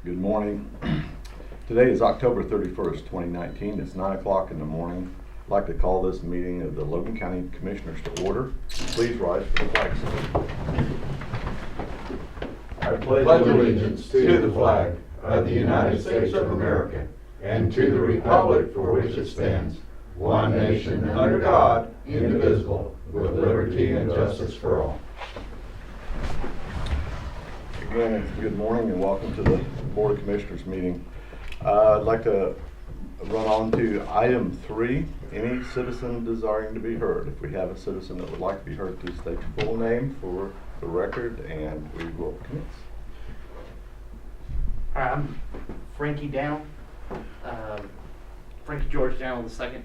Good morning. Today is October 31st, 2019. It's 9 o'clock in the morning. I'd like to call this meeting of the Logan County Commissioners to order. Please rise for the flag salute. I pledge allegiance to the flag of the United States of America and to the republic for which it stands, one nation under God, indivisible, with liberty and justice for all. Again, good morning and welcome to the Board of Commissioners meeting. I'd like to run on to item 3, any citizen desiring to be heard. If we have a citizen that would like to be heard, please state your full name for the record and we will commence. Hi, I'm Frankie Down, Frankie George Down II.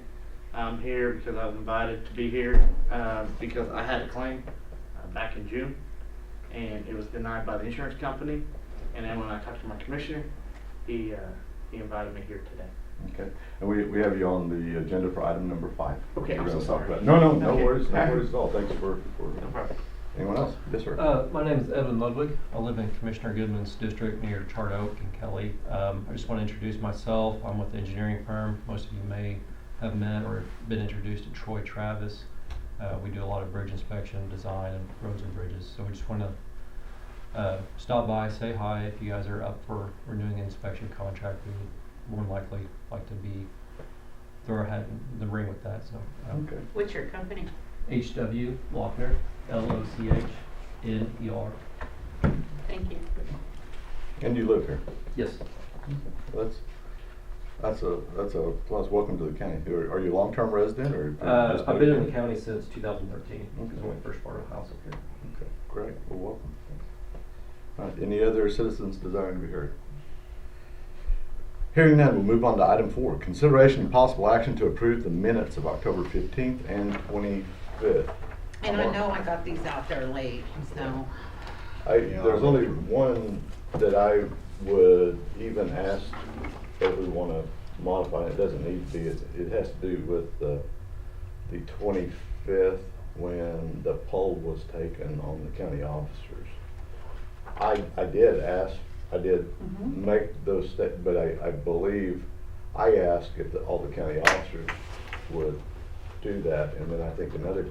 I'm here because I was invited to be here because I had a claim back in June and it was denied by the insurance company. And then when I talked to my commissioner, he invited me here today. Okay, and we have you on the agenda for item number 5. Okay, I'm We're so gonna talk sorry. about- No Okay. worries at all. Thanks for No problem. anyone else? Yes, sir. My name is Evan Ludwig. I live in Commissioner Goodman's district near Chart Oak and Kelly. I just want to introduce myself. I'm with the engineering firm. Most of you may have met or been introduced to Troy Travis. We do a lot of bridge inspection, design, and roads and bridges. So we just want to stop by, say hi. If you guys are up for renewing an inspection contract, we would more than likely like to throw our hat in the ring with that. So Okay. What's your company? HW Lochner, LOCHNER. Thank you. And you live here? Yes. That's a plus. Welcome to the county. Are you a long-term resident or? just I've been in the county since 2013. Okay. This is when we first bought a house up here. Okay, great. Well, welcome. All right. Any other citizens desiring to be heard? Hearing none, we'll move on to item 4. Consideration and possible action to approve the minutes of October 15th and 25th. And I know I got these out there late, so. There's only one that I would even ask if we want to modify. It doesn't need to be. It has to do with the 25th when the poll was taken on the county officers. I did ask. I did make those but I believe I asked if all the county officers would do that, and then I think another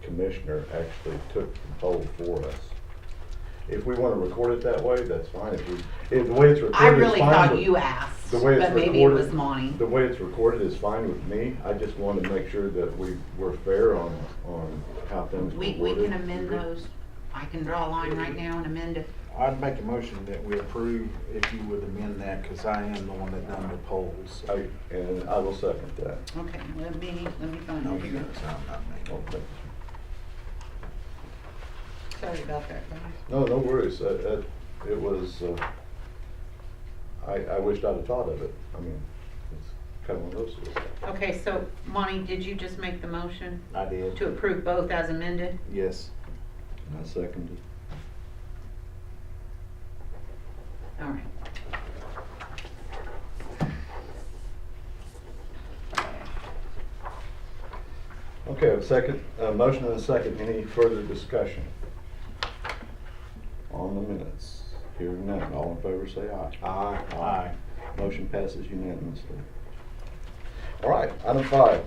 commissioner actually took the poll for us. If we want to record it that way, that's fine. If the way it's recorded I really is fine thought with, you asked, the way it's but maybe it recorded, was Monty. The way it's recorded is fine with me. I just wanted to make sure that we're fair on how things We were worded. can amend those. I can draw a line right now and amend it. I'd make a motion that we approve if you would amend that, because I am the one that done the polls. And I will second that. Okay, let me find No, it you here. guys, not me. Okay. Sorry about that, guys. No worries. It was. I wished I'd have thought of it. I mean, it's kind of one of those things. Okay, so Monty, did you just make the motion I did. to approve both as amended? Yes. And I seconded. All right. Okay, a second, motion and a second. Any further discussion on the minutes? Hearing none, all in favor say aye. Aye. Motion passes unanimously. All right, item 5.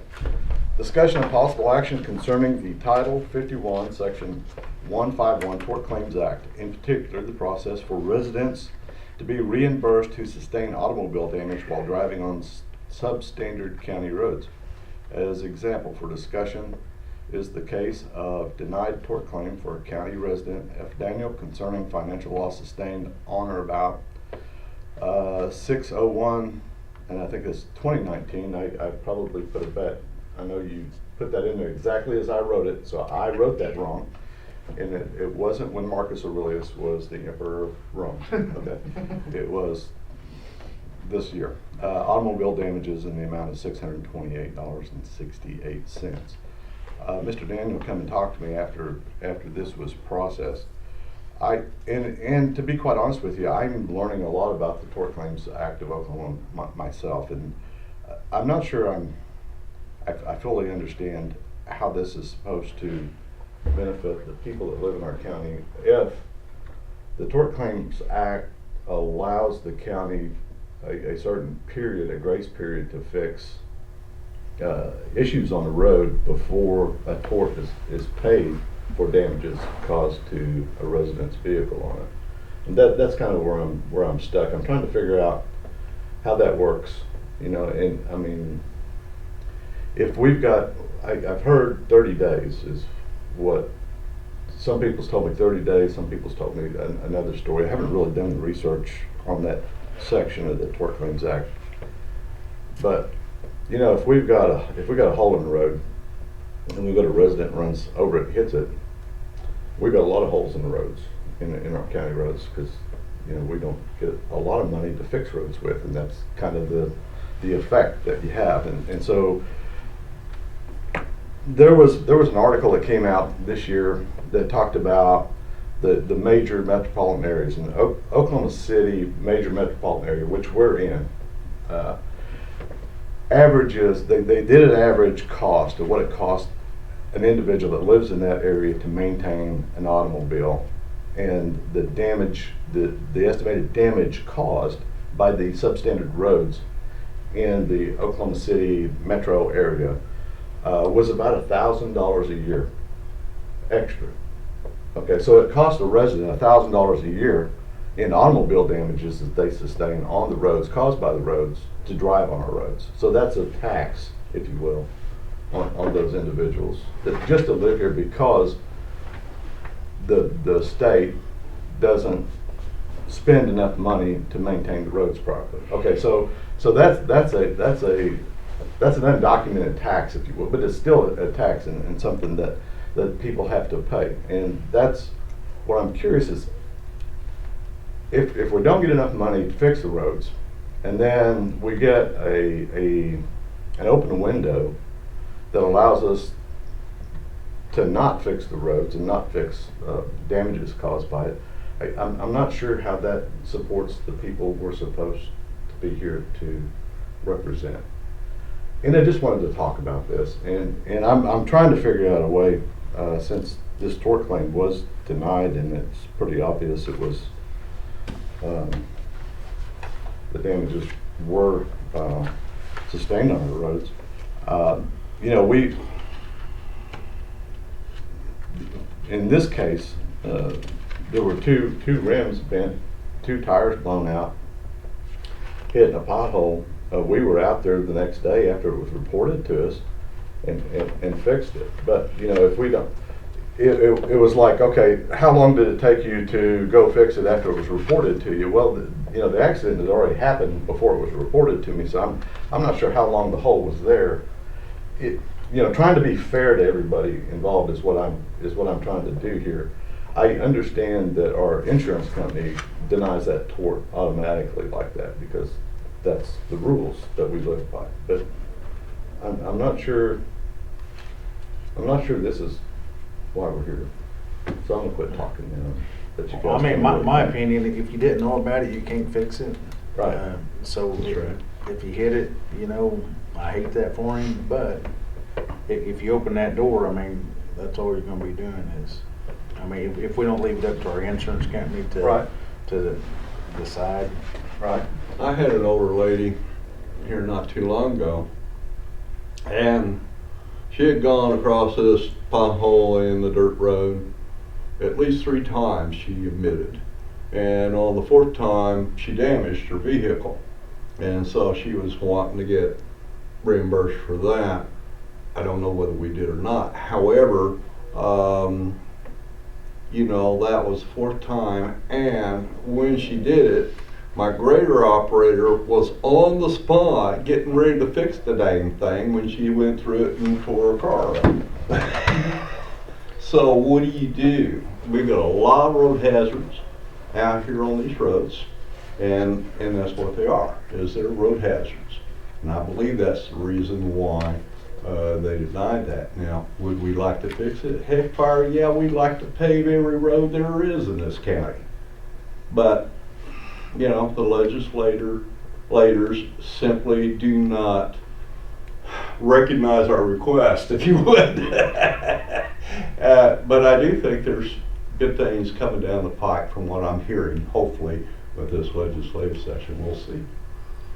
Discussion and possible action concerning the Title 51, Section 151 Tort Claims Act, in particular the process for residents to be reimbursed who sustain automobile damage while driving on substandard county roads. As example for discussion is the case of denied tort claim for county resident F. Daniel concerning financial loss sustained on or about 6/01, and I think it's 2019. I probably put it back. I know you put that in there exactly as I wrote it, so I wrote that wrong. And it wasn't when Marcus Aurelius was the emperor of Rome. Okay, it was this year. Automobile damages in the amount of $628.68. Mr. Daniel come and talk to me after this was processed. And to be quite honest with you, I'm learning a lot about the Tort Claims Act of Oklahoma myself, and I'm not sure I fully understand how this is supposed to benefit the people that live in our county if the Tort Claims Act allows the county a certain period, a grace period to fix issues on the road before a tort is paid for damages caused to a resident's vehicle on it. And that's kind of where I'm stuck. I'm trying to figure out how that works, you know, and I mean, if we've got, I've heard 30 days is what, some people's told me 30 days, some people's told me another story. I haven't really done the research on that section of the Tort Claims Act. But, you know, if we got a hole in the road and we've got a resident runs over it, hits it, we've got a lot of holes in the roads, in our county roads, because, you know, we don't get a lot of money to fix roads with, and that's kind of the effect that you have. And so there was an article that came out this year that talked about the major metropolitan areas, in Oklahoma City major metropolitan area, which we're in. Averages, they did an average cost of what it costs an individual that lives in that area to maintain an automobile, and the damage, the estimated damage caused by the substandard roads in the Oklahoma City metro area was about $1,000 a year extra. Okay, so it cost a resident $1,000 a year in automobile damages that they sustain on the roads, caused by the roads, to drive on our roads. So that's a tax, if you will, on those individuals that just to live here, because the state doesn't spend enough money to maintain the roads properly. Okay, so that's an undocumented tax, if you will, but it's still a tax and something that people have to pay. And that's what I'm curious is, if we don't get enough money to fix the roads, and then we get an open window that allows us to not fix the roads and not fix damages caused by it, I'm not sure how that supports the people we're supposed to be here to represent. And I just wanted to talk about this, and I'm trying to figure out a way, since this tort claim was denied, and it's pretty obvious it was, the damages were sustained on the roads. You know, in this case, there were two rims bent, 2 tires blown out, hit in a pothole. We were out there the next day after it was reported to us and fixed it. But, you know, if we don't, it was like, okay, how long did it take you to go fix it after it was reported to you? Well, you know, the accident had already happened before it was reported to me, so I'm not sure how long the hole was there. You know, trying to be fair to everybody involved is what I'm trying to do here. I understand that our insurance company denies that tort automatically like that, because that's the rules that we live by. But I'm not sure this is why we're here. So I'm gonna quit talking now. Let you Well, guys I mean, come my in. opinion, if you didn't know about it, you can't fix it. Right. So That's right. if you hit it, you know, I hate that for him, but if you open that door, I mean, that's all you're gonna be doing is, I mean, if we don't leave it up to our insurance company Right. to decide. Right. I had an older lady here not too long ago, and she had gone across this pothole in the dirt road at least 3 times, she admitted. And on the 4th time, she damaged her vehicle. And so she was wanting to get reimbursed for that. I don't know whether we did or not. However, you know, that was the 4th time, and when she did it, my grader operator was on the spot getting ready to fix the dang thing when she went through it and tore her car up. So what do? We've got a lot of road hazards out here on these roads, and that's what they are, is they're road hazards. And I believe that's the reason why they denied that. Now, would we like to fix it? Heck, fire, yeah, we'd like to pave every road there is in this county. But, you know, the legislators simply do not recognize our request, if you would. But I do think there's good things coming down the pike from what I'm hearing, hopefully, with this legislative session. We'll see.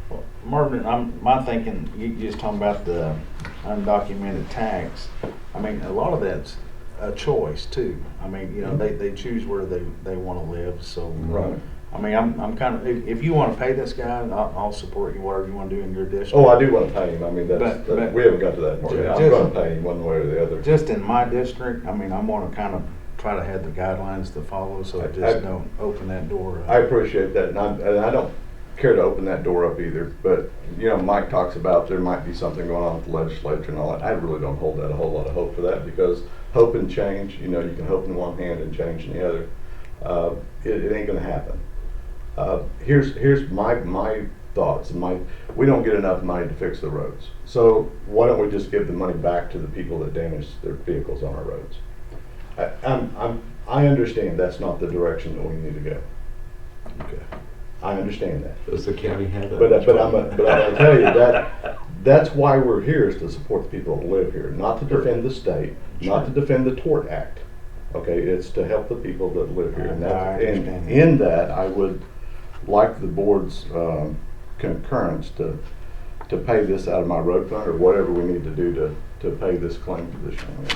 Well, Marvin, my thinking, you just talking about the undocumented tax. I mean, a lot of that's a choice too. I mean, you know, they choose where they want to live. So, Right. I mean, I'm kind of, if you want to pay this guy, I'll support you, whatever you want to do in your district. Oh, I do want to pay him. I mean, But- we haven't got to that part yet. I'm Just- going to pay him one way or the other. Just in my district, I mean, I want to kind of try to have the guidelines to follow, so it I- just don't open that door up. I appreciate that, and I don't care to open that door up either, but, you know, Mike talks about there might be something going on with the legislature and all that. I really don't hold that a whole lot of hope for that, because hope and change, you know, you can hope in one hand and change in the other. It ain't gonna happen. Here's my thoughts, and we don't get enough money to fix the roads. So why don't we just give the money back to the people that damage their vehicles on our roads? I understand that's not the direction that we need to go. Okay. I understand that. Does the county have that? But I'm gonna tell you that's why we're here, is to support the people that live here, not to defend the state, not to defend the Tort Act. Okay, it's to help the people that live here, and I understand. in that, I would like the board's concurrence to pay this out of my road fund, or whatever we need to do to pay this claim to this young man.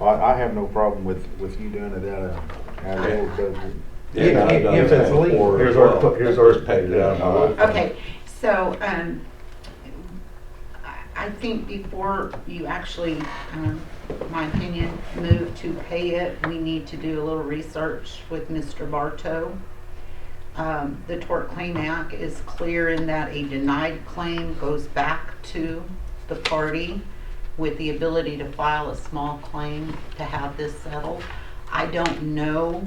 I have no problem with you doing it out of road budget. Yeah, I've done If that it's legal. before as Here's well. here's ours Paid it out of my road fund. Okay, so, I think before you actually, my opinion, move to pay it, we need to do a little research with Mr. Bartow. The Tort Claim Act is clear in that a denied claim goes back to the party with the ability to file a small claim to have this settled. I don't know,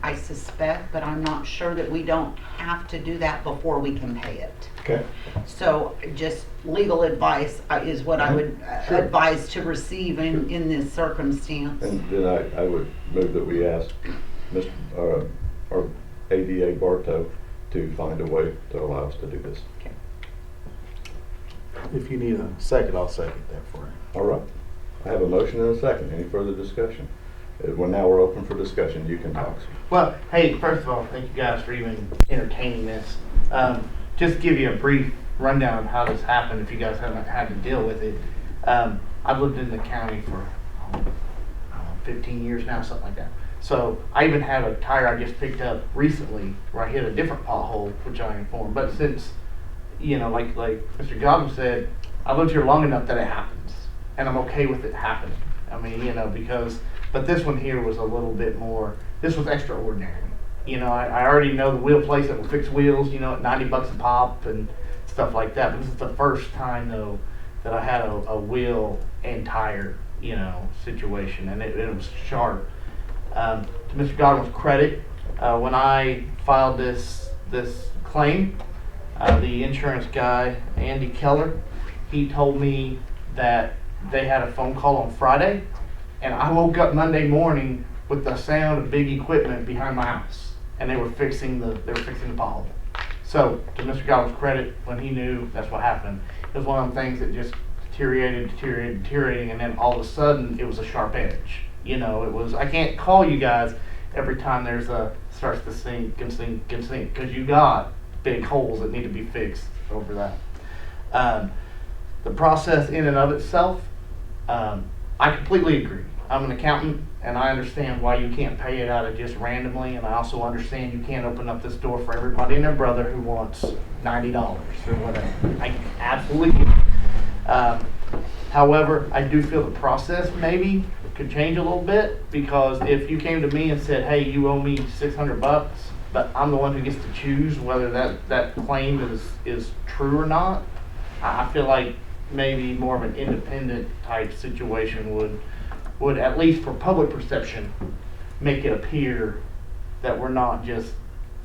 I suspect, but I'm not sure that we don't have to do that before we can pay it. Okay. So just legal advice is what I would Sure. advise to receive in this circumstance. And then I would move that we ask Mr. Or ADA Bartow to find a way to allow us to do this. If you need a second, I'll second that for you. All right. I have a motion and a second. Any further discussion? Now we're open for discussion. You can talk. Well, hey, first of all, thank you guys for even entertaining this. Just to give you a brief rundown of how this happened, if you guys haven't had to deal with it. I've lived in the county for 15 years now, something like that. So I even have a tire I just picked up recently where I hit a different pothole, which I informed. But since, you know, like Mr. Godwin said, I lived here long enough that it happens, and I'm okay with it happening. I mean, you know, but this one here was a little bit more, this was extraordinary. You know, I already know the wheel place that will fix wheels, you know, at 90 bucks a pop and stuff like that. But this is the first time, though, that I had a wheel and tire, you know, situation, and it was sharp. To Mr. Godwin's credit, when I filed this claim, the insurance guy, Andy Keller, he told me that they had a phone call on Friday, and I woke up Monday morning with the sound of big equipment behind my house, and they were fixing the pothole. So, to Mr. Godwin's credit, when he knew, that's what happened. It was one of them things that just deteriorating, and then all of a sudden, it was a sharp edge. You know, it was, I can't call you guys every time starts to sink, because you got big holes that need to be fixed over that. The process in and of itself, I completely agree. I'm an accountant, and I understand why you can't pay it out of just randomly, and I also understand you can't open up this door for everybody and their brother who wants $90 or whatever. I absolutely get it. However, I do feel the process maybe could change a little bit, because if you came to me and said, hey, you owe me $600, but I'm the one who gets to choose whether that claim is true or not, I feel like maybe more of an independent type situation would at least for public perception make it appear that we're not just,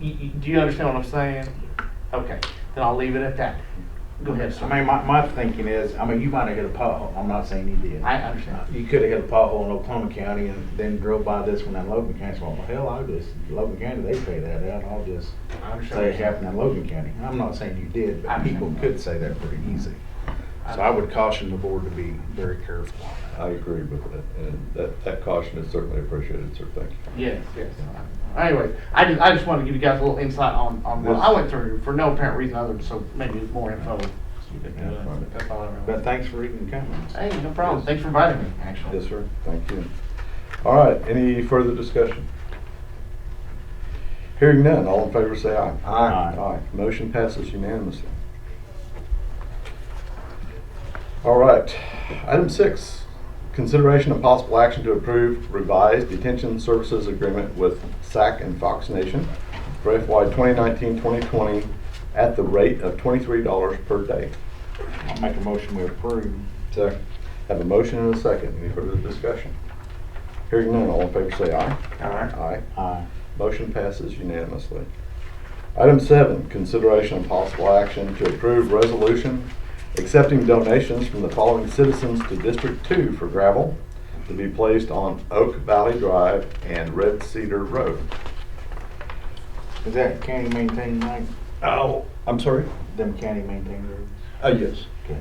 do you understand what I'm saying? Okay, then I'll leave it at that. Go ahead, sir. I mean, my thinking is, I mean, you might have hit a pothole. I'm not saying you did. I understand. You could have hit a pothole in Oklahoma County and then drove by this one in Logan County. So, well, hell, Logan County, they pay that out. I'll just I understand. say it happened in Logan County. I'm not saying you did, I but people understand. could say that pretty easy. So I would caution the board to be very careful on that. I agree with that, and that caution is certainly appreciated, sir, thank you. Yes, yes. Anyways, I just wanted to give you guys a little insight on what I went through for no apparent reason other than so maybe more info. That's all I really. But thanks for reading the comments. Hey, no problem. Thanks for inviting me, actually. Yes, sir, thank you. All right, any further discussion? Hearing none, all in favor say aye. Aye. Aye, motion passes unanimously. All right, item 6, consideration and possible action to approve revised detention services agreement with SAC and Fox Nation for FY 2019-2020 at the rate of $23 per day. I'll make a motion we approve. Second. Have a motion and a second. Any further discussion? Hearing none, all in favor say aye. Aye. Aye. Aye. Motion passes unanimously. Item 7, consideration and possible action to approve resolution accepting donations from the following citizens to District 2 for gravel to be placed on Oak Valley Drive and Red Cedar Road. Is that county maintained, Mike? Oh, I'm sorry? Them county maintained roads? Yes. Okay.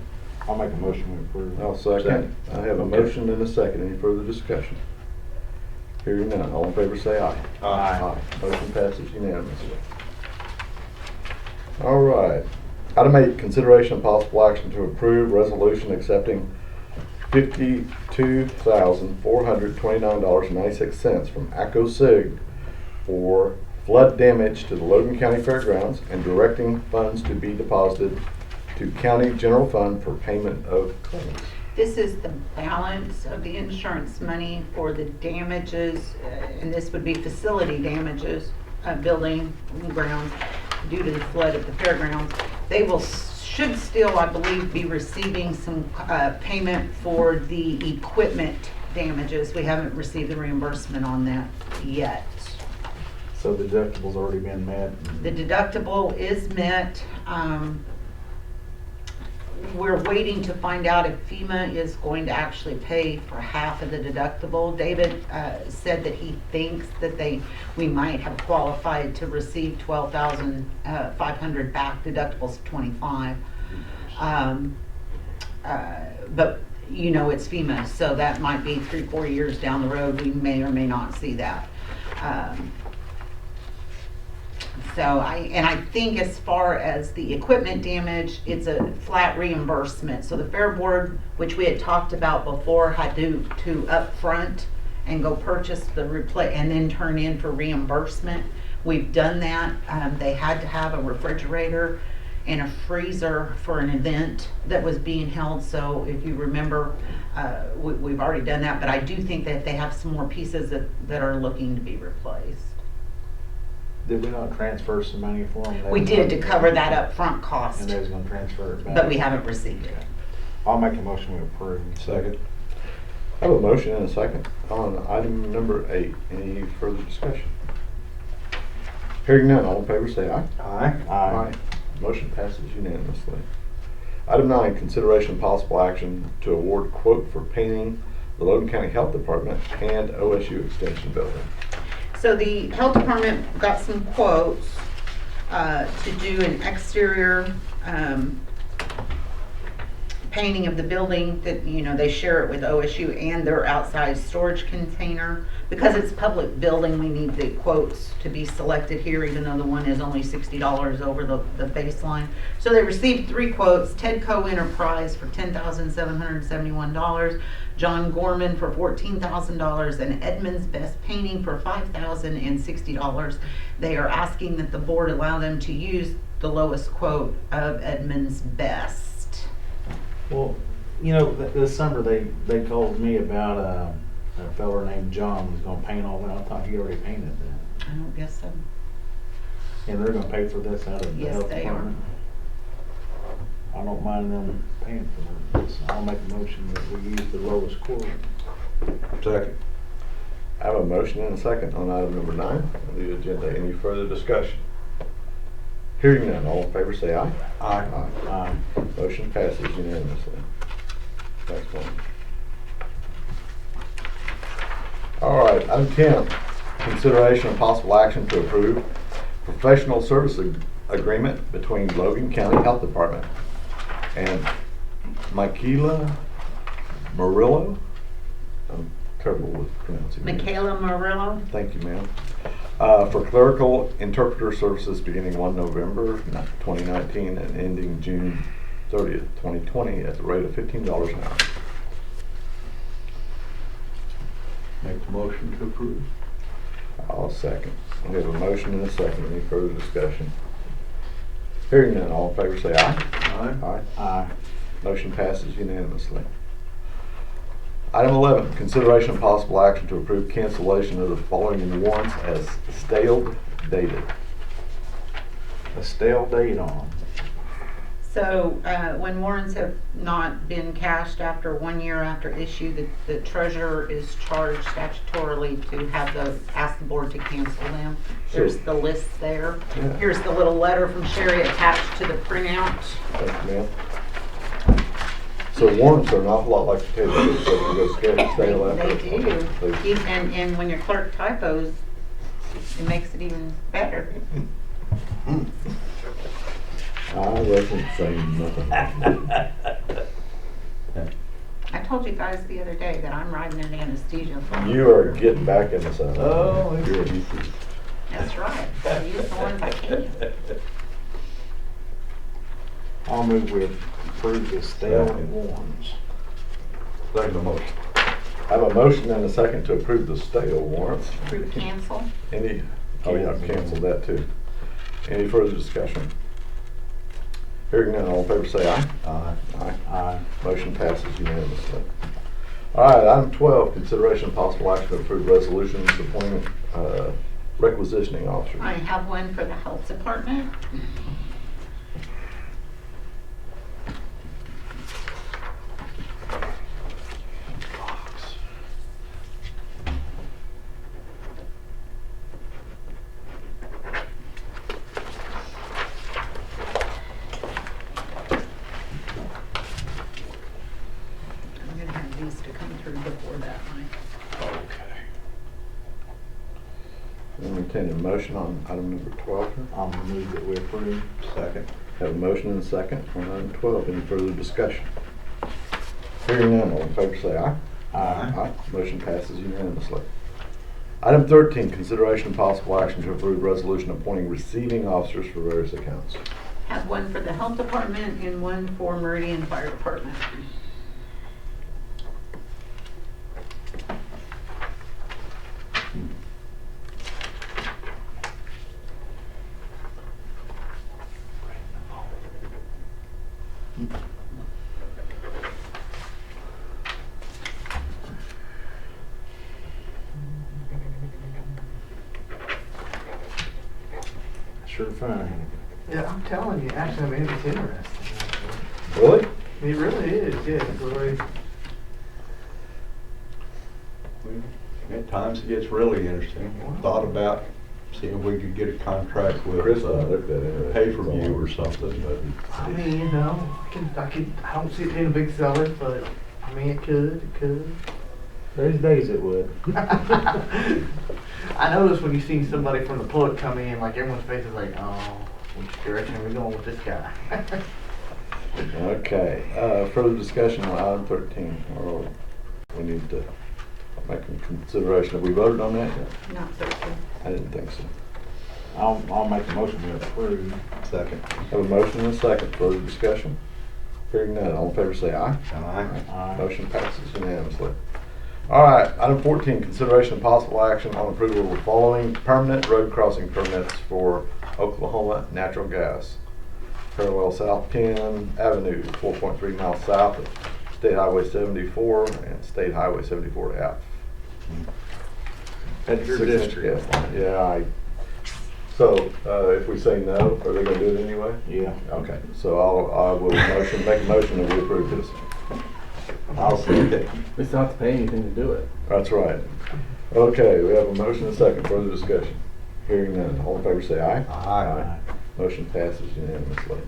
I'll make a motion we approve. I'll second. I have a motion and a second. Any further discussion? Hearing none, all in favor say aye. Aye. Motion passes unanimously. All right. Item 8, consideration and possible action to approve resolution accepting $52,429.96 from ACO SIG for flood damage to the Logan County Fairgrounds and directing funds to be deposited to county general fund for payment of claims. This is the balance of the insurance money for the damages, and this would be facility damages, building and grounds due to the flood at the fairgrounds. They should still, I believe, be receiving some payment for the equipment damages. We haven't received the reimbursement on that yet. So the deductible's already been met? The deductible is met. We're waiting to find out if FEMA is going to actually pay for half of the deductible. David said that he thinks that we might have qualified to receive $12,500 back. Deductible's $25,000. But you know it's FEMA, so that might be 3-4 years down the road. We may or may not see that. So I think as far as the equipment damage, it's a flat reimbursement. So the Fair Board, which we had talked about before, had to upfront and go purchase the and then turn in for reimbursement. We've done that. They had to have a refrigerator and a freezer for an event that was being held. So if you remember, we've already done that. But I do think that they have some more pieces that are looking to be replaced. Did we not transfer some money for them? We did to cover that upfront cost, And they was gonna transfer it back? but we haven't received it. I'll make a motion we approve. Second. I have a motion and a second on item number 8. Any further discussion? Hearing none, all in favor say aye. Aye. Aye. Motion passes unanimously. Item 9, consideration and possible action to award quote for painting the Logan County Health Department and OSU Extension Building. So the health department got some quotes to do an exterior painting of the building that, you know, they share it with OSU and their outside storage container. Because it's public building, we need the quotes to be selected here, even though the one is only $60 over the baseline. So they received 3 quotes: Tedco Enterprise for $10,771, John Gorman for $14,000, and Edmunds Best Painting for $5,060. They are asking that the board allow them to use the lowest quote of Edmunds Best. Well, you know, this summer they called me about a fella named John who's gonna paint all that. I thought he already painted that. I don't guess so. And they're gonna pay for this out of the Yes, health they are. department? I don't mind them paying for that. So I'll make a motion that we use the lowest quote. Second. I have a motion and a second on item number 9 on the agenda. Any further discussion? Hearing none, all in favor say aye. Aye. Aye. Motion passes unanimously. Thanks, Norm. All right, item 10, consideration and possible action to approve professional service agreement between Logan County Health Department and Michaela Murillo. I'm terrible with pronouncing names. Michaela Murillo. Thank you, ma'am. For clerical interpreter services beginning 1 November 2019 and ending June 30th, 2020 at the rate of $15 an hour. Make the motion to approve. I'll second. We have a motion and a second. Any further discussion? Hearing none, all in favor say aye. Aye. Aye. Aye. Motion passes unanimously. Item 11, consideration of possible action to approve cancellation of the following warrants as stale dated. A stale date on 'em. So, when warrants have not been cashed after 1 year after issue, the treasurer is charged statutorily to ask the board to cancel them. There's the list there. Yeah. Here's the little letter from Sherry attached to the printout. Thank you, ma'am. So warrants are an awful lot like potato chips, so you go stale after. They do. They- And when your clerk typos, it makes it even better. I wasn't saying nothing. I told you guys the other day that I'm riding in anesthesia. You are getting back in the sun. Oh, You're a- That's right. I use the ones I can. I'll move with approve the stale Second. warrants. Second motion. I have a motion and a second to approve the stale warrants. Approve cancel. Any, oh yeah, cancel that too. Any further discussion? Hearing none, all in favor say aye. Aye. Aye. Aye. Motion passes unanimously. All right, item 12, consideration of possible action to approve resolutions appointing requisitioning officers. I have one for the health department. I'm gonna have these to come through before that night. Okay. Entertain a motion on item number 12 here. I'll move that we approve. Second. Have a motion and a second on item 12. Any further discussion? Hearing none, all in favor say aye. Aye. Motion passes unanimously. Item 13, consideration of possible action to approve resolution appointing receiving officers for various accounts. Have one for the health department and one for Meridian Fire Department. Sure fine. Yeah, I'm telling you, actually, I mean, it's interesting. Really? It really is, yeah. It's really, At times it gets really interesting. Thought about seeing if we could get a contract with Chris, looked at it. pay-per-view or something, but I mean, you know, I don't see it being a big seller, but I mean, it could. There's days it would. I noticed when you see somebody from the public come in, like everyone's face is like, oh, which direction are we going with this guy? Okay, further discussion on item 13, or we need to make a consideration. Have we voted on that yet? Not 13. I didn't think so. I'll make the motion to approve. second. Have a motion and a second. Further discussion? Hearing none, all in favor say aye. Aye. Aye. Motion passes unanimously. All right, item 14, consideration of possible action on approval of the following permanent road crossing permits for Oklahoma Natural Gas. Parallel South Penn Avenue, 4.3 miles south of State Highway 74 and State Highway 74F. That's your 6-inch district. gas line. Yeah, so if we say no, are they gonna do it anyway? Yeah. Okay, so I will make a motion that we approve this. I'll second. We still have to pay anything to do it. That's right. Okay, we have a motion and a second. Further discussion. Hearing none. All in favor say aye. Aye. Motion passes unanimously.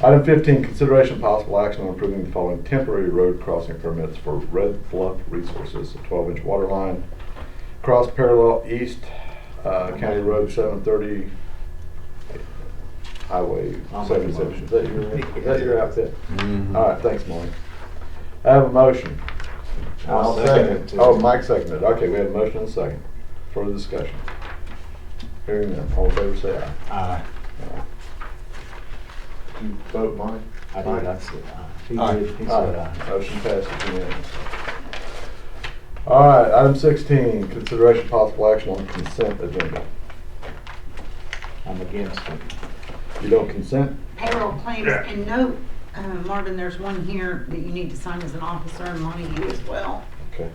Item 15, consideration of possible action on approving the following temporary road crossing permits for Red Bluff Resources, a 12-inch water line, cross parallel east County Road 730 Highway I'll make a 77. motion. Is that your outfit? All right, thanks, Mike. I have a motion. I'll second it too. Oh, Mike seconded. Okay, we have a motion and a second. Further discussion. Hearing none. All in favor, say aye. Aye. You vote, Mike? I did, I said aye. He Aye. did, he said aye. Motion passes unanimously. All right, item 16, consideration possible action on consent agenda. I'm against it. You don't consent? Payroll claims, and note, Marvin, there's one here that you need to sign as an officer, and Lonnie, you as well. Okay.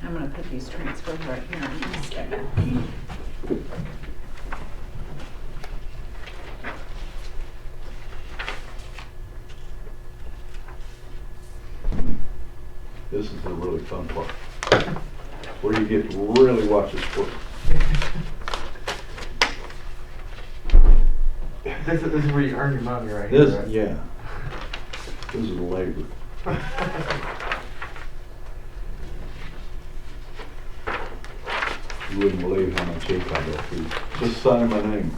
I'm gonna put these transfers right here in a second. This is the really fun part, where you get to really watch this work. This is where you earn your money right here. This, right? yeah. This is labor. You wouldn't believe how much ink I go through. Just signing my name.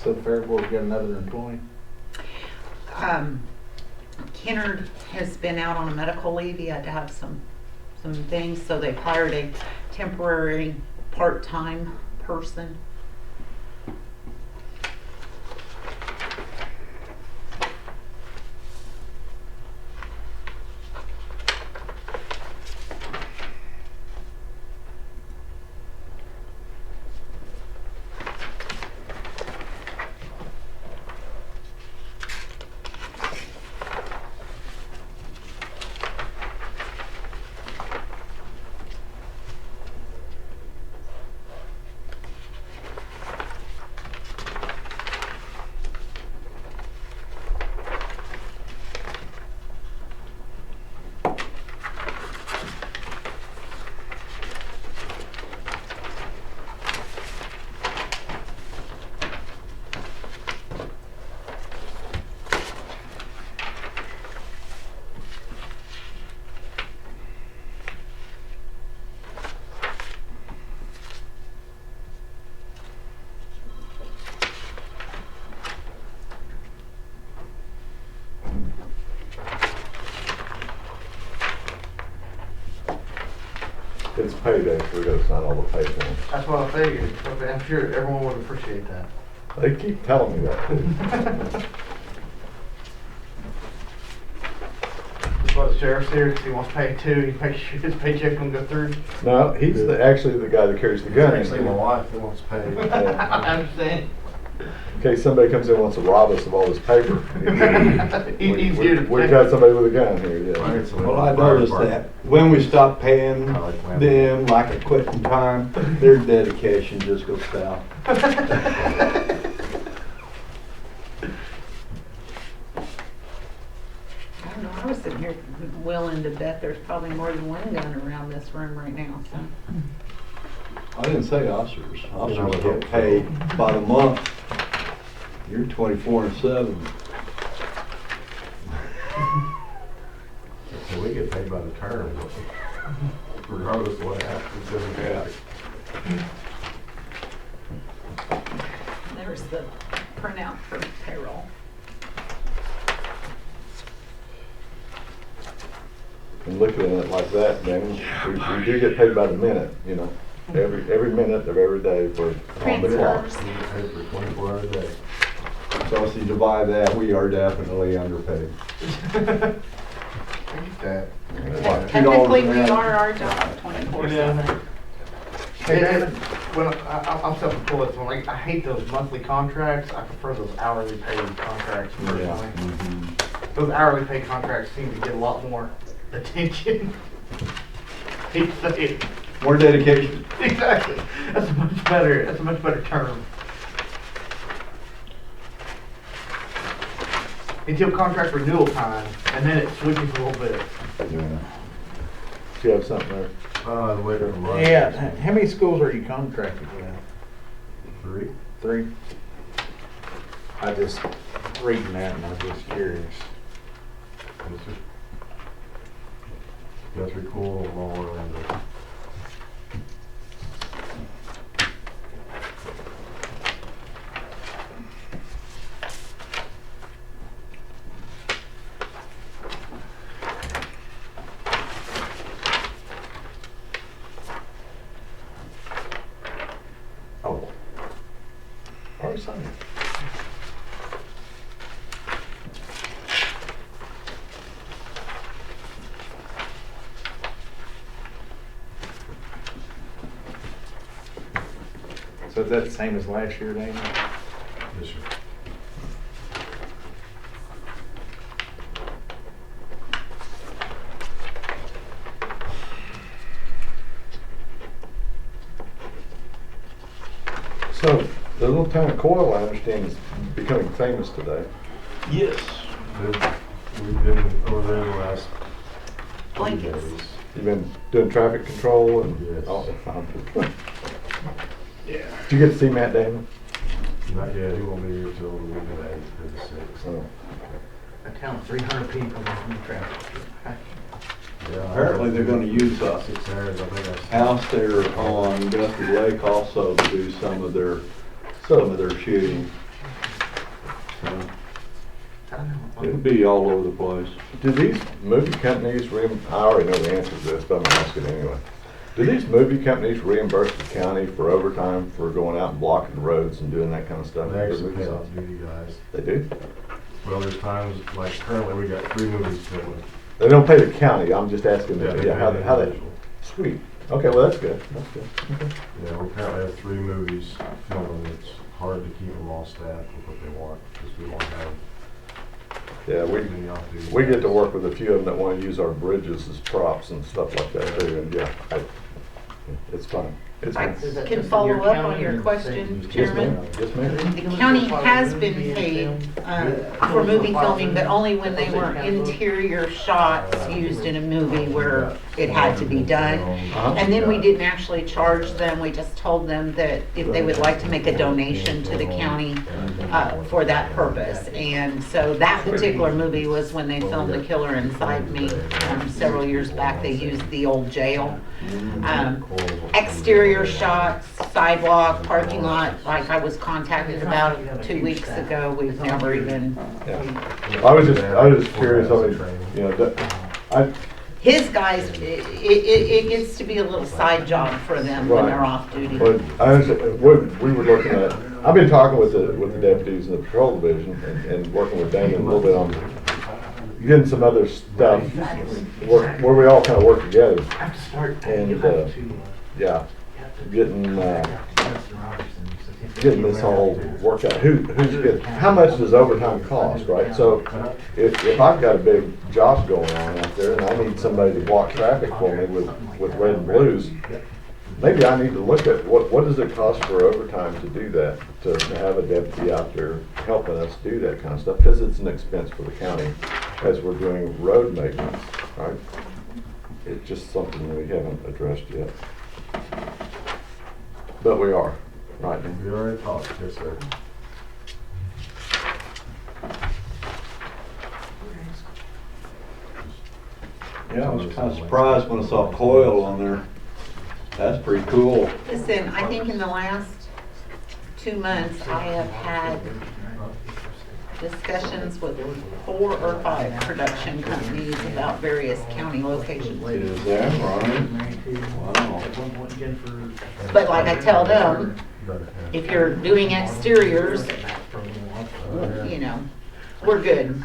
So Fairboard got another employee? Kennard has been out on a medical leave. He had to have some things, so they've hired a temporary part-time person. It's payday, so we gotta sign all the pay forms. That's what I figured. Okay, I'm sure everyone would appreciate that. They keep telling me that. the sheriff's here because he wants to pay it too. He makes sure his paycheck don't go through. No, he's actually the guy that carries the gun. Actually, my wife that wants to pay. I understand. In case somebody comes in and wants to rob us of all this paper. He's here to We've protect got us. somebody with a gun here, yeah. Well, I noticed that when we stop paying them like a quitting time, their dedication just goes down. I don't know, I was sitting here willing to bet there's probably more than one gun around this room right now, so. I didn't say officers. Officers get paid by the month. You're 24/7. So we get paid by the term, regardless of what happens in the county. There's the printout for payroll. And looking at it like that, man, we do get paid by the minute, you know, every minute of every day for on the clock. Transfers. We get paid for 24 hours a day. So if you divide that, we are definitely underpaid. That. Technically, we $2 an hour. are our job 24/7. When I'm self-employed, so like, I hate those monthly contracts. I prefer those hourly paid contracts personally. Those hourly paid contracts seem to get a lot more attention. Hate to say it. More dedication. Exactly. That's a much better term. Until contract renewal time, and then it switches a little bit. Yeah. Do you have something there? The way they're run. Yeah, how many schools are you contracted with? 3. 3? I just reading that and I'm just curious. Guthrie, Cool, all around there. Oh. Already signed it. So is that the same as last year, Daniel? Yes, sir. So, the little town of Coyle, I understand, is becoming famous today. Yes. We've been over there the last 2 Blankets. days. You've been doing traffic control and Yes. all. Yeah. Did you get to see Matt Damon? Not yet, he won't be here till the week of the 8th or the 6th. Oh. I count 300 people in the traffic. Yeah, Apparently they're gonna use a 6 areas, I think that's. house there on Guthrie Lake also to do some of their shooting. So I don't know. it'll be all over the place. Do these movie companies, I already know the answer to this, but I'm gonna ask it anyway. Do these movie companies reimburse the county for overtime for going out and blocking roads and doing that kind of stuff? They actually pay off duty guys. They do? Well, there's times, like currently we got 3 movies filming. They don't pay the county, I'm just asking, Yeah, they yeah, pay the how that, individual. sweet. Okay, well, that's good, that's good. Okay. Yeah, we currently have 3 movies filming. It's hard to keep them all staffed with what they want, because we won't have Yeah, many off-duty we get guys. to work with a few of them that wanna use our bridges as props and stuff like that too, and yeah, it's fun. It's I fun. can follow up on your question, Yes, Chairman. ma'am, yes, ma'am. The county has been paid for movie filming, but only when they were interior shots used in a movie where it had to be done. And then we didn't actually charge them, we just told them that if they would like to make a donation to the county for that purpose. And so that particular movie was when they filmed The Killer Inside Me several years back. They used the old jail. Exterior shots, sidewalk, parking lot, like I was contacted about 2 weeks ago, we've never even, Yeah. I was just curious, I mean, you know, his guys, it gets to be a little side job for them when they're off duty. but I understand, we were looking at, I've been talking with the deputies in the patrol division and working with Daniel a little bit on getting some other stuff where we all kind of work together. I have to start. And, you have to, Yeah, you have to- getting Getting this all worked out. Who's getting, how much does overtime cost, right? So if I've got a big job going on out there and I need somebody to block traffic for me with red and blues, maybe I need to look at what does it cost for overtime to do that, to have a deputy out there helping us do that kind of stuff, because it's an expense for the county as we're doing road maintenance, right? It's just something we haven't addressed yet. But we are, right? We already talked, yes, sir. Yeah, I was kind of surprised when I saw coil on there. That's pretty cool. Listen, I think in the last 2 months, I have had discussions with 4 or 5 production companies about various county locations. Is that right? Wow. But like I tell them, if you're doing exteriors, you know, we're good.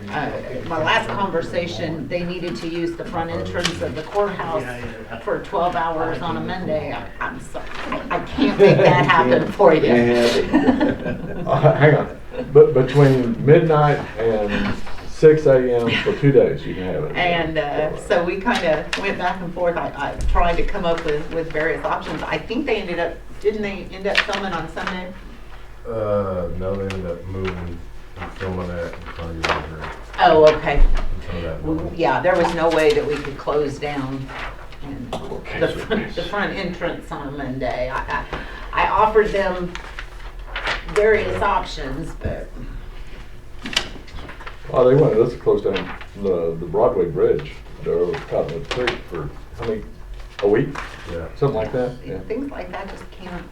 My last conversation, they needed to use the front entrance of the courthouse for 12 hours on a Monday. I'm sorry, I can't make that happen for you. Hang on, but between midnight and 6 a.m. for 2 days, you can have it. And so we kind of went back and forth. I tried to come up with various options. I think they didn't they end up filming on Sunday? No, they ended up moving and filming that and trying to get over here. Oh, okay. Until that Well, night. yeah, there was no way that we could close down the front entrance on a Monday. I offered them various options, but Oh, they wanted us to close down the Broadway Bridge, over Cottonwood Creek for, how many, a week? Yeah. Something like that, yeah. things like that just can't.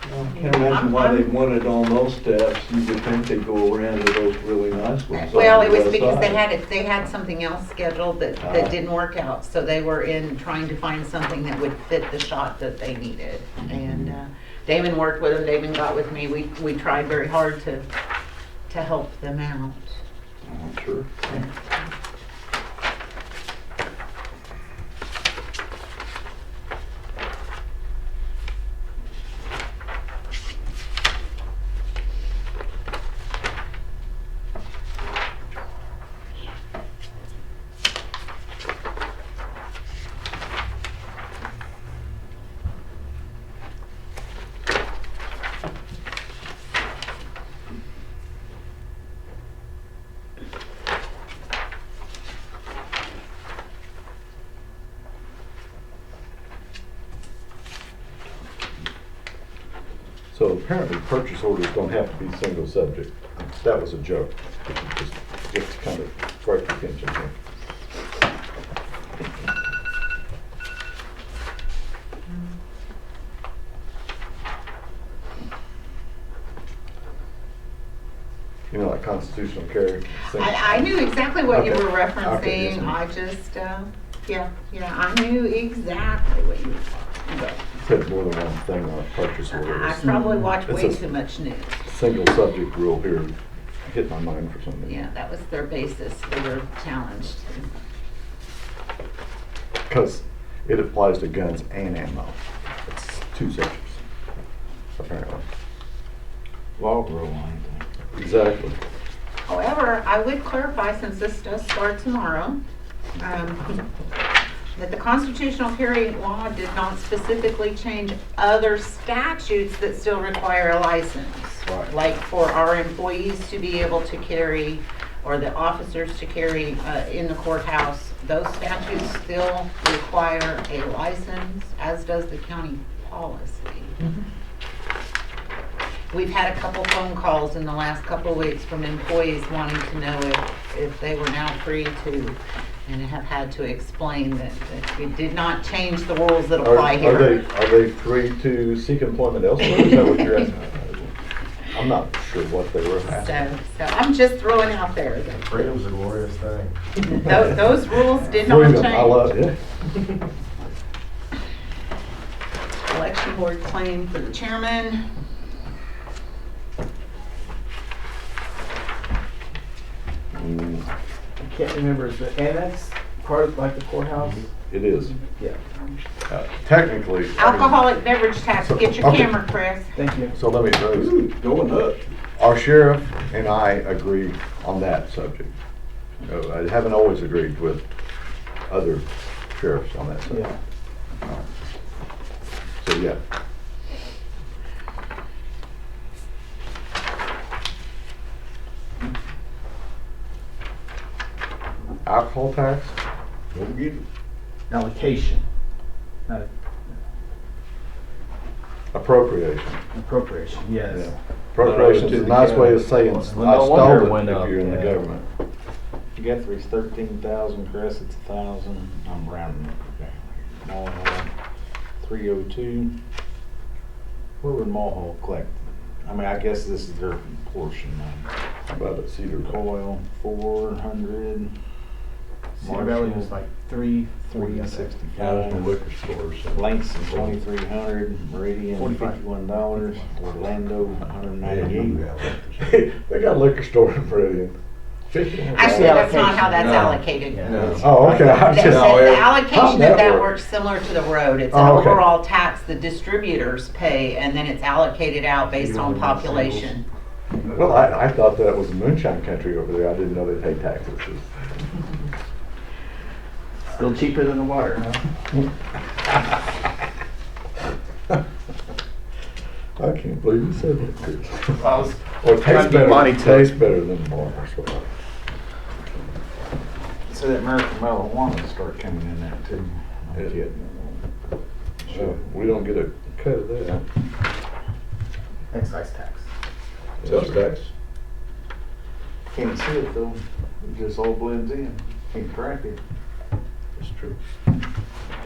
I can't imagine why they wanted on those steps. You would think they'd go around to those really nice ones. Well, on it the was west because side. they had something else scheduled that didn't work out, so they were in trying to find something that would fit the shot that they needed. And Damon worked with them, Damon got with me, we tried very hard to help them out. Sure. So apparently purchase orders don't have to be single subject. That was a joke. Just to kind of break the tension here. You know, like constitutional carry. I knew exactly what you Okay. were Okay, yes, referencing, ma'am. I just, yeah, I knew exactly what you were talking about. Said more than one thing on a purchase order. I probably watch It's way a too much news. Single subject rule here hit my mind for some reason. Yeah, that was their basis for their challenge. Because it applies to guns and ammo. It's 2 subjects, apparently. Log roll, ain't Exactly. However, I would clarify, since this does start tomorrow, that the constitutional carry law did not specifically change other statutes that still require a license. Right. Like for our employees to be able to carry, or the officers to carry in the courthouse, those statutes still require a license, as does the county policy. We've had a couple phone calls in the last couple of weeks from employees wanting to know if they were now free to, and have had to explain that it did not change the rules that apply here. Are they free to seek employment elsewhere? Is that what you're asking? I'm not sure what they were asking. So I'm just throwing out there that Freedom's a glorious thing. those rules did not Freedom, change. I love it. Election board claim for the chairman. Mm, I can't remember, is the annex part of like the courthouse? It is. Yeah. Technically. I mean, Alcoholic beverage tax, So- get your okay. camera, Chris. Thank you. So let me, Going up. our sheriff and I agree on that subject. I haven't always agreed with other sheriffs on that subject. Yeah. So, yeah. Alcohol tax? Go get it. Allocation, not Appropriation. appropriation, yes. Yeah. Appropriation's a nice way of saying I Well, no wonder stole it it went if up, you're in the yeah. government. Guthrie's 13,000, Crescent's 1,000, I'm rounding up down here. Mulhall, 302. Where would Mulhall collect? I mean, I guess this is their portion now. How about at Cedar Valley? Coil, 400. Cedar Valley was like three, There's 365. no liquor stores. so- Langston, 2,300. Meridian, 45. $51. Orlando, 198. They got a liquor store in Meridian. Actually, that's not how that's No. allocated. Yeah. Oh, okay. I was The just, the how'd allocation that of that work? works similar to the road. It's an Oh, okay. overall tax the distributors pay, and then it's allocated out based on population. Well, I thought that was a moonshine country over there. I didn't know they paid taxes. Still cheaper than the water, huh? I can't believe you said that, Chris. I was Or it trying tastes to be better, Monty to it. tastes better than water. So that American marijuana start coming in there too. No Yeah. kidding. So we don't get a cut of that. excise tax. Sales tax. Can't see it though. It just all blends in. Can't track it. It's true.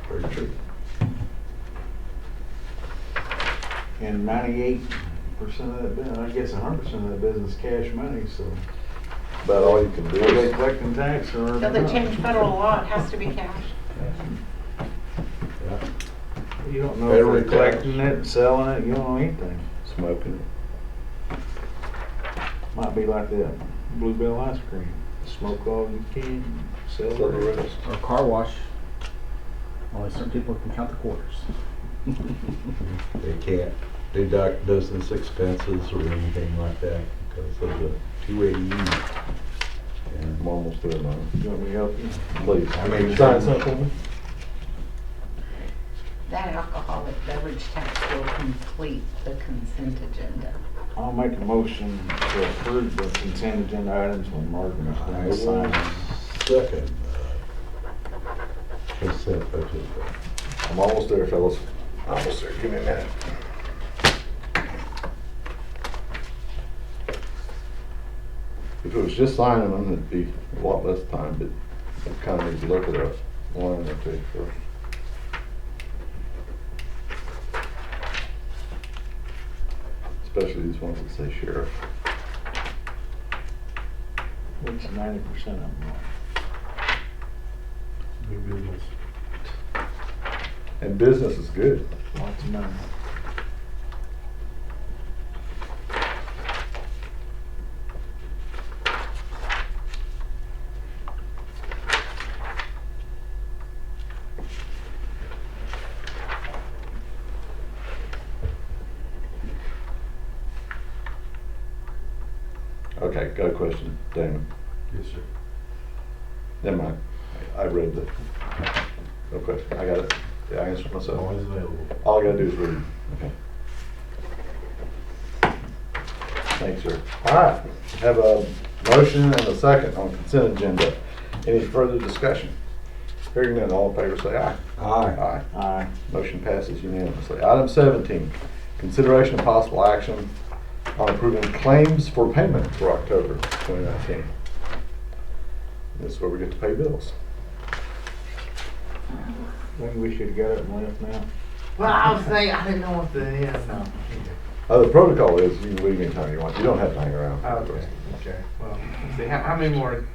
Very true. And 98% of that business, I guess 100% of that business cash money, so. About all you can do Are they is. collecting tax or? Till they not? change federal law, it has to be cash. You don't know Federal if they're tax. collecting it, selling it, you don't know anything. Smoking Might be like that Bluebell ice cream. Smoke all you can, sell it. Sell the the rest. rest. Or car wash. Only certain people can count the quarters. They can't deduct business expenses or anything like that because of the 280E. I'm almost there, man. You want me to help you? Please. I mean, Sign something for me? That alcoholic beverage tax will complete the consent agenda. I'll make a motion to approve the consent agenda items when Marvin is I done will signing. second consent budget. I'm almost there, fellas. Almost there. Give me a minute. If it was just signing them, it'd be a lot less time, but I kind of need to look at a line or two first. Especially these ones that say sheriff. Which 90% of them are. Good business. And business is good. Lots of money. Okay, got a question, Damon. Yes, sir. Never mind. I read the, no question. I got it. Yeah, I answered myself. Always available. All I gotta do is read. Okay. Thanks, sir. All right, have a motion and a second on consent agenda. Any further discussion? Hearing none, all in favor say aye. Aye. Aye. Aye. Motion passes unanimously. Item 17, consideration of possible action on approving claims for payment for October 2019. This is where we get to pay bills. Maybe we should've got up and left now. Well, I was thinking, I didn't know what the, yeah, no. The protocol is you can leave anytime you want. You don't have to hang around. Oh, okay, okay. Well, let's see, how many more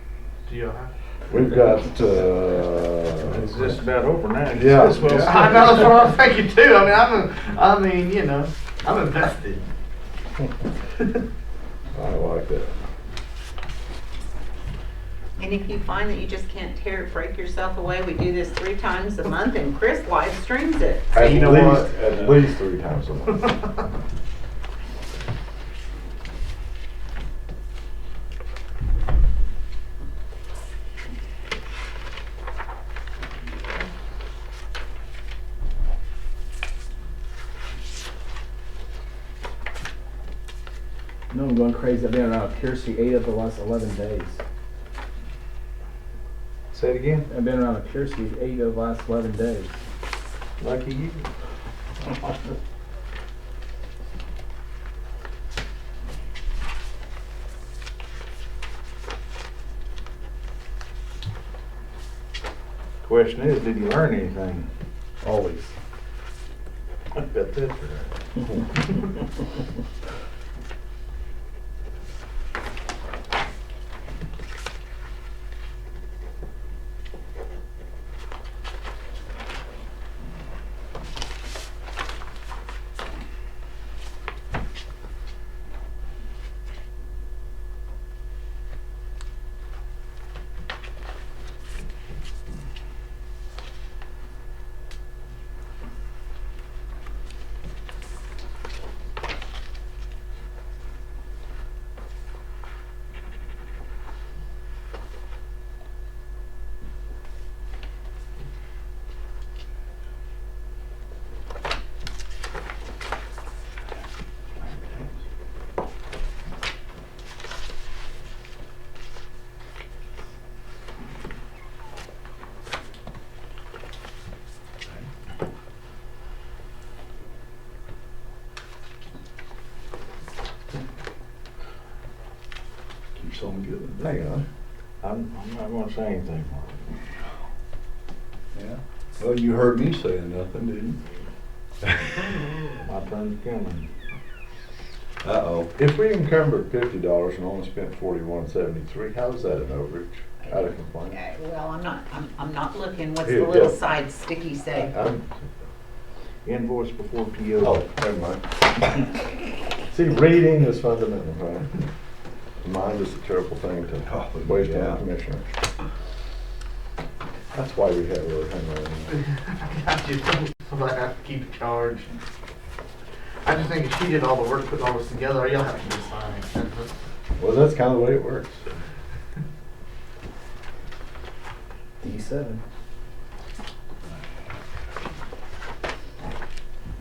do you have? We've got, It's just about over now. Yeah. This was- I know, that's what I'm thinking too. I mean, you know, I'm invested. I like that. And if you find that you just can't break yourself away, we do this 3 times a month and Chris live streams it. At You know least, what? at least 3 times a month. No, I'm going crazy. I've been around Piercy 8 of the last 11 days. Say it again. I've been around Piercy 8 of the last 11 days. Lucky you. Question is, did you learn anything? Always. I bet that's right. Keeps on giving. Hang on. I'm not gonna say anything, Mark. Yeah. Well, you heard me saying nothing, didn't My turn's coming. you? Uh-oh. If we encumbered $50 and only spent $41.73, how is that an overage? Out of complaint? Okay, well, I'm not looking. What's Here, the little yeah. side sticky say? Invoice before PO. Oh, never mind. See, reading is fundamental, right? Mind is a terrible thing to Oh, waste yeah. on commissioners. That's why we have really hang on. I just don't have to keep charge. I just think if she did all the work putting all this together, y'all have to just sign it. Well, that's kind of the way it works. D7.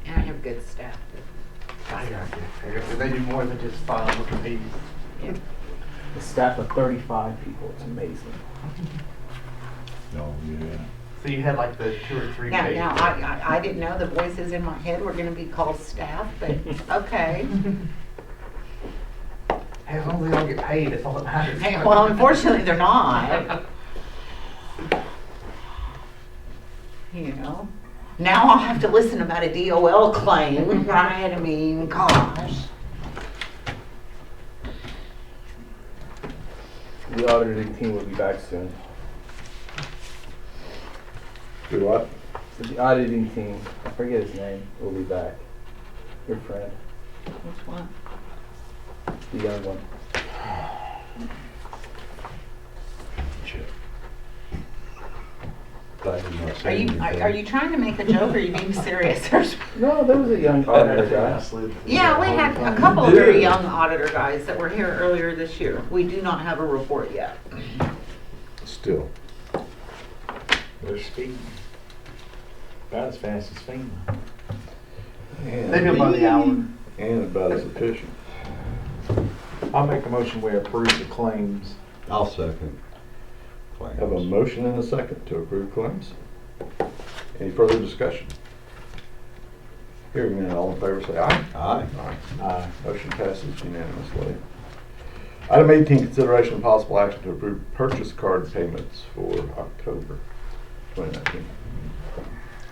And I have good staff. I got you. I got you. They do more than just file with the pages. Yeah. A staff of 35 people. It's amazing. Oh, yeah. So you had like the 2 or 3 Now, pages. I didn't know the voices in my head were gonna be called staff, but okay. As long as they don't get paid, that's all that matters. Hey, well, unfortunately, they're not. You know, now I'll have to listen about a DOL claim, right? I mean, gosh. The auditing team will be back soon. Do what? So the auditing team, I forget his name, will be back. Your friend, Which one? the young one. Shit. Glad you're not Are saying you anything. are you trying to make a joke or are you being serious? No, there was a young auditor guy. Yeah, we had a couple of very young auditor guys that were here earlier this year. We do not have a report yet. Still. They're speeding. About as fast as FEMA. They do it by the hour. And about as efficient. I'll make a motion we approve the claims. I'll second. Claims. Have a motion and a second to approve claims. Any further discussion? Hearing none, all in favor say aye. Aye. Aye. Motion passes unanimously. Item 18, consideration of possible action to approve purchase card payments for October 2019.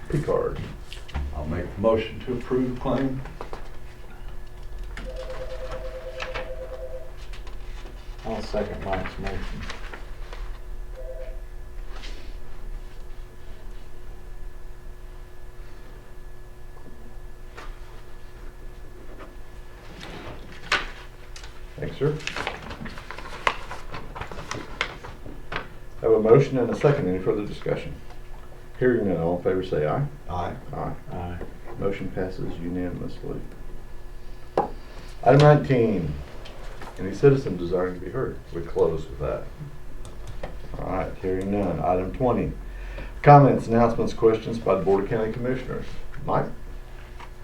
P-card. I'll make the motion to approve claim. I'll second Mike's motion. Thanks, sir. a motion and a second. Any further discussion? Hearing none, all in favor say aye. Aye. Aye. Aye. Motion passes unanimously. Item 19, any citizen desiring to be heard? We close with that. All right, hearing none. Item 20, comments, announcements, questions by the Board of County Commissioners. Mike?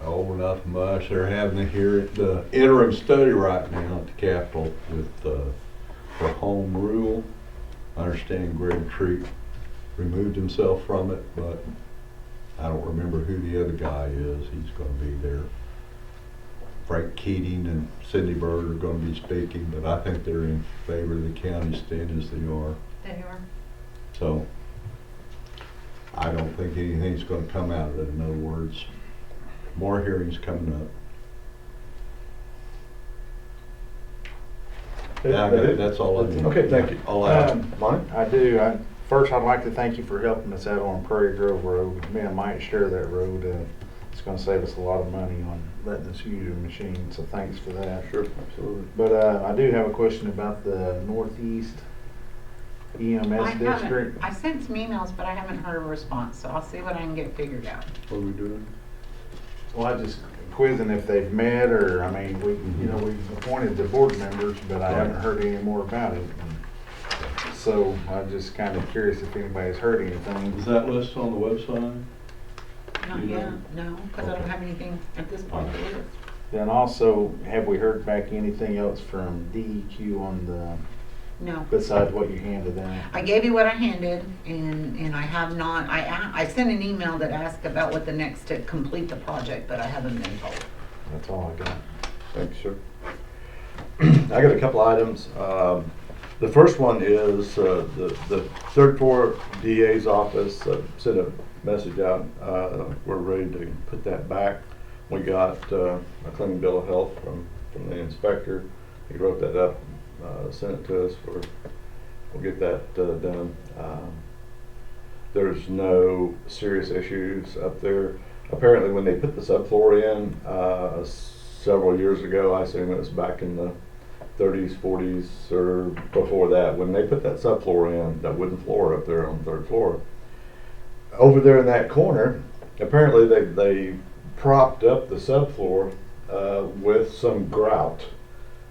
Oh, nothing much. They're having the interim study right now at the Capitol with, for home rule. I understand Greg Treat removed himself from it, but I don't remember who the other guy is. He's gonna be there. Frank Keating and Cindy Bird are gonna be speaking, but I think they're in favor of the county staying as they are. There you are. So I don't think anything's gonna come out of it. In other words, more hearings coming up. That's all I need. Okay, thank you. All I Mike? I do. First, I'd like to thank you for helping us out on Prairie Grove Road. Me and Mike share that road. It's going to save us a lot of money on letting us use your machine, so thanks for that. Sure, absolutely. But I do have a question about the Northeast EMS district. I sent some emails, but I haven't heard a response, so I'll see what I can get figured out. What are we doing? Well, I just quizzing if they've met, or I mean, we've appointed the board members, but I haven't heard any more about it. So I'm just kind of curious if anybody's heard anything. Is that listed on the website? Not You know? yet, no, because I don't have anything at this point to list. Then also, have we heard back anything else from DEQ on the, No. besides what you handed out? I gave you what I handed, and I have not, I sent an email that asked about what the next to complete the project, but I haven't been told. That's all I got. Thank you, sir. I got a couple items. The first one is the third floor DA's office sent a message out. We're ready to put that back. We got a clean bill of health from the inspector. He wrote that up, sent it to us. We'll get that done. There's no serious issues up there. Apparently, when they put the subfloor in several years ago, I assume it was back in the 30s, 40s, or before that, when they put that subfloor in, that wooden floor up there on the third floor, over there in that corner, apparently they propped up the subfloor with some grout,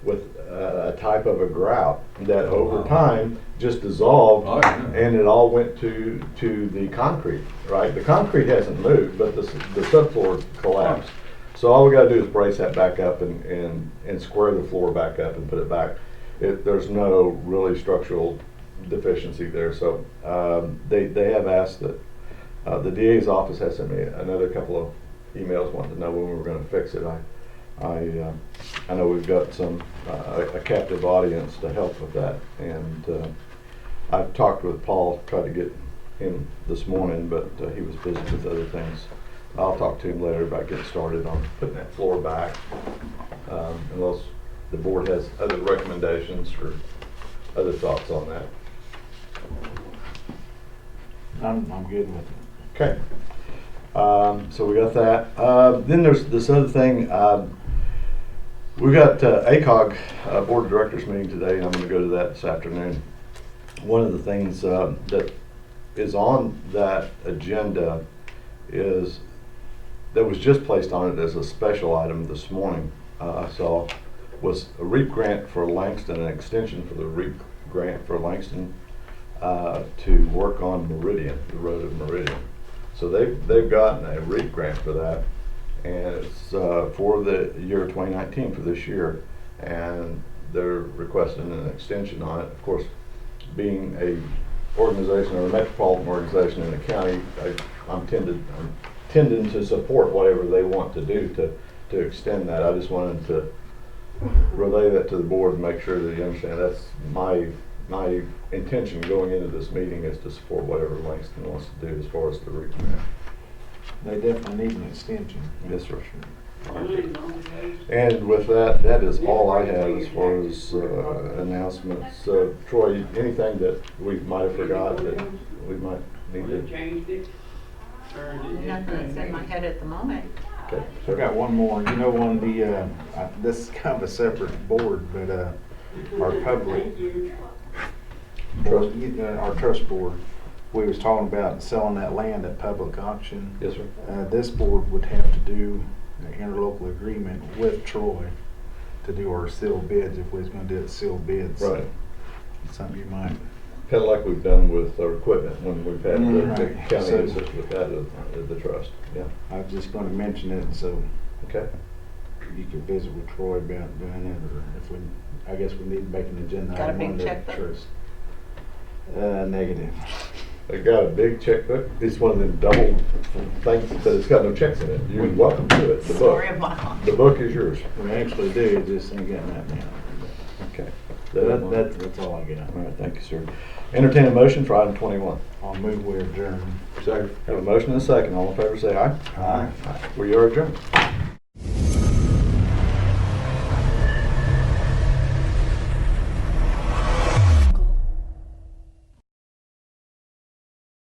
with a type of a grout that over time just dissolved. Oh, yeah. And it all went to the concrete, right? The concrete hasn't moved, but the subfloor collapsed. So all we gotta do is brace that back up and square the floor back up and put it back. There's no really structural deficiency there. So they have asked that, the DA's office has sent me another couple of emails wanting to know when we were gonna fix it. I know we've got a captive audience to help with that, and I've talked with Paul, tried to get him this morning, but he was busy with other things. I'll talk to him later about getting started on putting that floor back, unless the board has other recommendations or other thoughts on that. I'm good with it. Okay. So we got that. Then there's this other thing. We've got ACOG Board of Directors meeting today, and I'm going to go to that this afternoon. One of the things that is on that agenda is that was just placed on it as a special item this morning. I saw was a REAP grant for Langston, an extension for the REAP grant for Langston to work on Meridian, the road of Meridian. So they've gotten a REAP grant for that, and it's for the year 2019 for this year, and they're requesting an extension on it. Of course, being a organization or a metropolitan organization in the county, I'm tending to support whatever they want to do to extend that. I just wanted to relay that to the board and make sure that you understand that's my intention going into this meeting is to support whatever Langston wants to do as far as the REAP grant. They definitely need an extension. Yes, sir. And with that, that is all I have as far as announcements. Troy, anything that we might have forgot that we might need to? Nothing that's in my head at the moment. Okay, I got one more. You know, on the this is kind of a separate board, but our board, our trust board, we was talking about selling that land at public auction. Yes, sir. This board would have to do an interlocal agreement with Troy to do our sealed bids, if we was gonna do it sealed bids. Right. Something you might, Kind of like we've done with our equipment when we've had the Right. county So- assist with that at the trust. Yeah. I was just gonna mention it, so Okay. you could visit with Troy about doing it, or if we, I guess we need to make an agenda. Got a item big on the checkbook? trust. Negative. I got a big checkbook. It's one of them double things, but it's got no checks in it. You're welcome to it. The Story book. of my life. The book is yours. We actually do, it just ain't getting that now. Okay. That's all I got. All right, thank you, sir. Entertain a motion for item 21. I'll move we adjourn. Second. Have a motion and a second. All in favor say aye. Aye. We are adjourned.